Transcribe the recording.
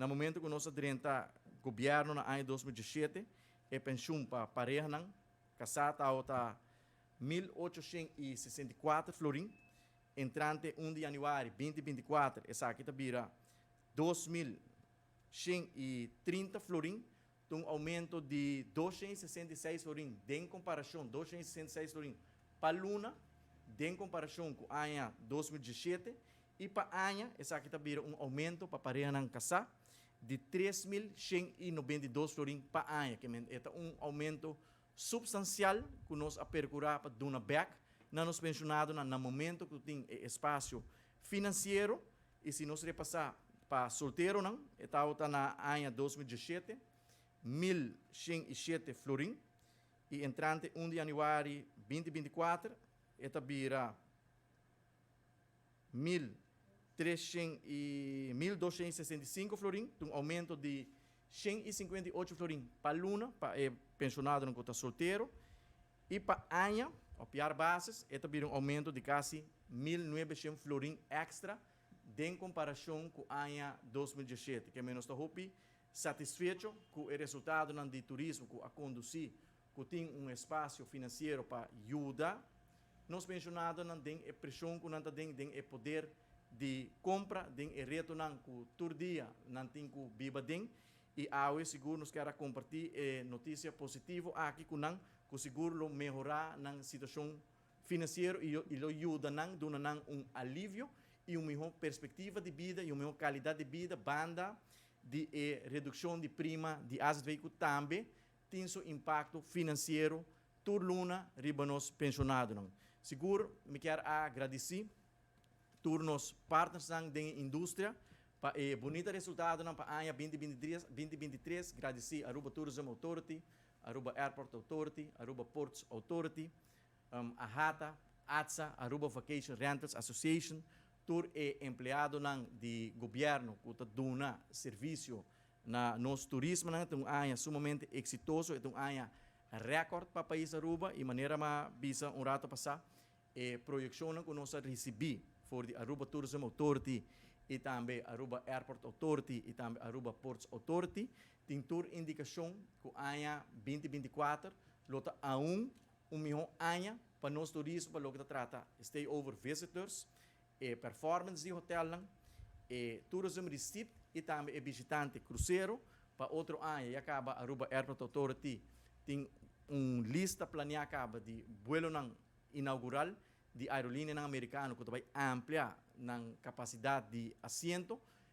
no momento que nós adrenta governo na ano 2017, a pensão para pareja não, casada está 1.864 florim, entrante 1 de janeiro 2024, essa aqui está vira 2.130 florim, um aumento de 266 florim, em comparação, 266 florim para Luna, em comparação com o ano 2017, e para o ano, essa aqui está vira aumento para pareja não casar, de 3.192 florim para ano, que é aumento substancial que nós a percurar para Duna Back, na nos pensionado no momento que tem espaço financeiro, e se nós repassar para solteiro, não, está na ano 2017, 1.107 florim, e entrante 1 de janeiro 2024, esta vira 1.265 florim, um aumento de 158 florim para Luna, para pensionado não está solteiro, e para Anha, a pior bases, esta vira aumento de quase 1.900 florim extra, em comparação com a Anha 2017, que menos está satisfeito com o resultado de turismo que a conduzir, que tem espaço financeiro para ajudar, nós pensionados não tem a pressão que não tem o poder de compra, tem o reto não que todo dia não tem que viva den, e hoje seguro nos quer compartilhar notícia positiva aqui com não que seguro melhorar na situação financeira e lo ajuda não dando alívio e uma melhor perspectiva de vida e uma melhor qualidade de vida, banda de redução de prima de asset veículo também tem seu impacto financeiro turluna riba nos pensionados não. Seguro me quero agradecer turnos partners da indústria para o bonito resultado para a ano 2023, agradecer a Aruba Tourism Authority, Aruba Airport Authority, Aruba Ports Authority, a HATA, ATSA, Aruba Vacation Rentals Association, tur empleado de governo que está dando serviço na nosso turismo, é um ano sumamente exitoso, é um ano recorde para o país Aruba e maneira mais bisa rato passar projeção que nós recebi for the Aruba Tourism Authority e também Aruba Airport Authority e também Aruba Ports Authority tem tour indicação que o ano 2024 lota a melhor ano para nosso turismo para o que trata stay over visitors performance de hotel tourism receipt e também visitante cruzeiro para outro ano e acaba Aruba Airport Authority tem lista planeada de vuelo inaugural de aerolínea americana que vai ampliar na capacidade de assento